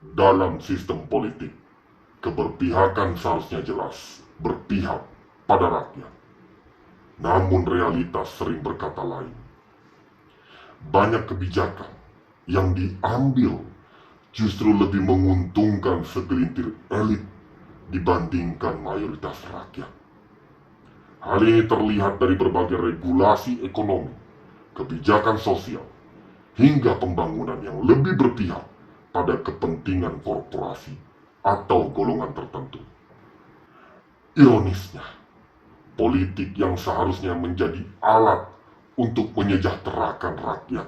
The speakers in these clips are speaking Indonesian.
Dalam sistem politik, keberpihakan seharusnya jelas, berpihak pada rakyat. Namun realitas sering berkata lain. Banyak kebijakan yang diambil justru lebih menguntungkan segelintir elit dibandingkan mayoritas rakyat. Hal ini terlihat dari berbagai regulasi ekonomi, kebijakan sosial, hingga pembangunan yang lebih berpihak pada kepentingan korporasi atau golongan tertentu. Ironisnya, politik yang seharusnya menjadi alat untuk menyejahterakan rakyat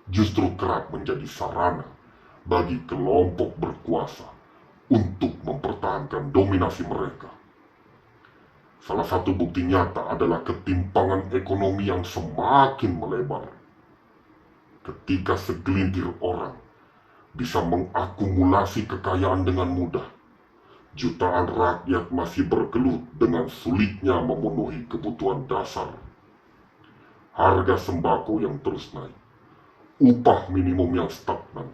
justru kerap menjadi sarana bagi kelompok berkuasa untuk mempertahankan dominasi mereka. Salah satu bukti nyata adalah ketimpangan ekonomi yang semakin melebar. Ketika segelintir orang bisa mengakumulasi kekayaan dengan mudah, jutaan rakyat masih bergelut dengan sulitnya memenuhi kebutuhan dasar. Harga sembako yang terus naik, upah minimum yang stagnan,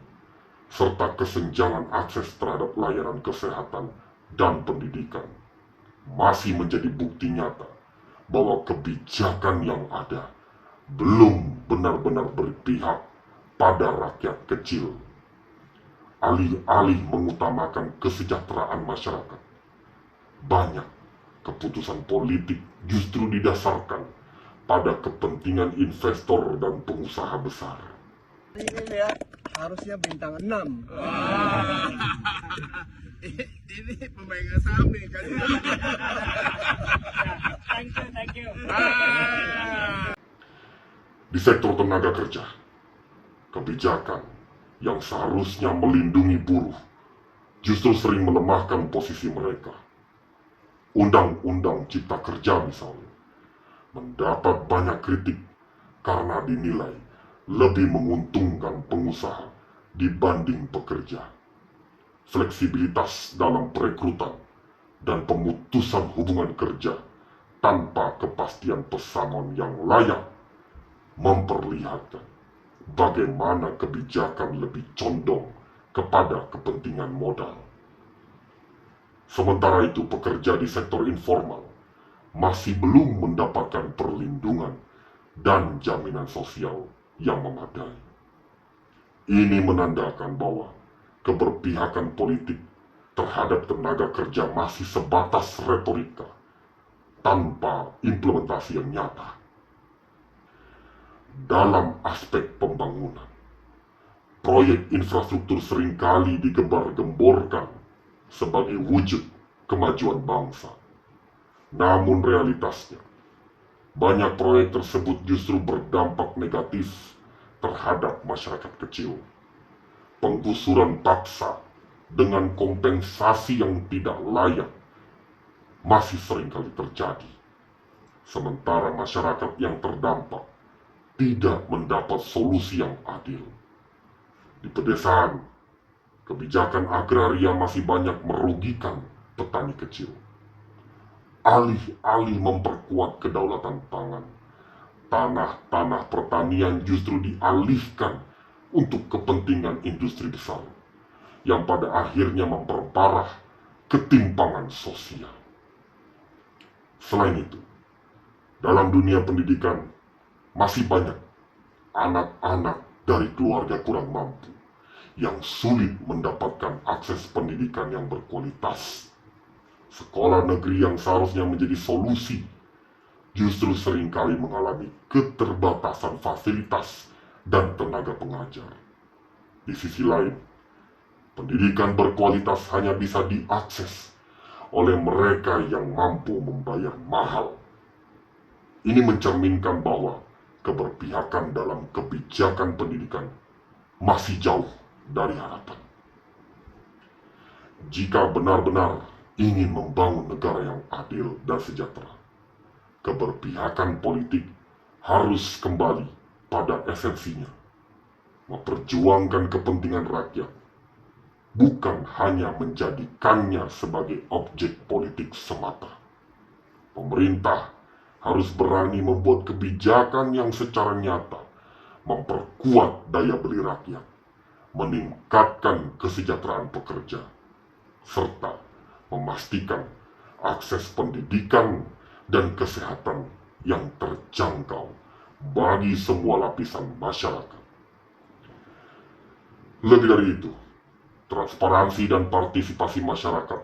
serta kesenjangan akses terhadap layanan kesehatan dan pendidikan masih menjadi bukti nyata bahwa kebijakan yang ada belum benar-benar berpihak pada rakyat kecil. Alih-alih mengutamakan kesejahteraan masyarakat, banyak keputusan politik justru didasarkan pada kepentingan investor dan pengusaha besar. Ini ya, harusnya bintang 6. Ini pemegang saham nih kan. Thank you. Di sektor tenaga kerja, kebijakan yang seharusnya melindungi buruh justru sering melemahkan posisi mereka. Undang-undang Cipta Kerja misalnya mendapat banyak kritik karena dinilai lebih menguntungkan pengusaha dibanding pekerja. Fleksibilitas dalam perekrutan dan pemutusan hubungan kerja tanpa kepastian pesangon yang layak memperlihatkan bagaimana kebijakan lebih condong kepada kepentingan modal. Sementara itu, pekerja di sektor informal masih belum mendapatkan perlindungan dan jaminan sosial yang memadai. Ini menandakan bahwa keberpihakan politik terhadap tenaga kerja masih sebatas retorika tanpa implementasi yang nyata. Dalam aspek pembangunan, proyek infrastruktur seringkali digembar-gemborkan sebagai wujud kemajuan bangsa. Namun realitasnya, banyak proyek tersebut justru berdampak negatif terhadap masyarakat kecil. Penggusuran paksa dengan kompensasi yang tidak layak masih seringkali terjadi. Sementara masyarakat yang terdampak tidak mendapat solusi yang adil. Di pedesaan, kebijakan agraria masih banyak merugikan petani kecil. Alih-alih memperkuat kedaulatan pangan, tanah-tanah pertanian justru dialihkan untuk kepentingan industri besar, yang pada akhirnya memperparah ketimpangan sosial. Selain itu, dalam dunia pendidikan, masih banyak anak-anak dari keluarga kurang mampu yang sulit mendapatkan akses pendidikan yang berkualitas. Sekolah negeri yang seharusnya menjadi solusi justru seringkali mengalami keterbatasan fasilitas dan tenaga pengajar. Di sisi lain, pendidikan berkualitas hanya bisa diakses oleh mereka yang mampu membayar mahal. Ini mencerminkan bahwa keberpihakan dalam kebijakan pendidikan masih jauh dari harapan. Jika benar-benar ingin membangun negara yang adil dan sejahtera, keberpihakan politik harus kembali pada esensinya, memperjuangkan kepentingan rakyat, bukan hanya menjadikannya sebagai objek politik semata. Pemerintah harus berani membuat kebijakan yang secara nyata memperkuat daya beli rakyat, meningkatkan kesejahteraan pekerja, serta memastikan akses pendidikan dan kesehatan yang terjangkau bagi semua lapisan masyarakat. Lebih dari itu, transparansi dan partisipasi masyarakat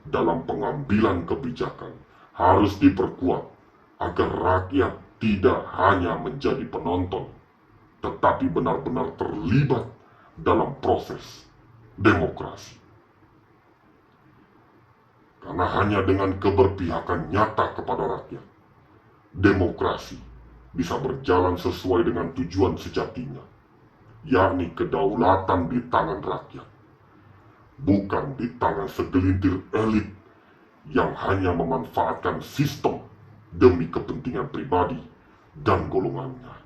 dalam pengambilan kebijakan harus diperkuat agar rakyat tidak hanya menjadi penonton, tetapi benar-benar terlibat dalam proses demokrasi. Karena hanya dengan keberpihakan nyata kepada rakyat, demokrasi bisa berjalan sesuai dengan tujuan sejatinya, yakni kedaulatan di tangan rakyat, bukan di tangan segelintir elit yang hanya memanfaatkan sistem demi kepentingan pribadi dan golongannya.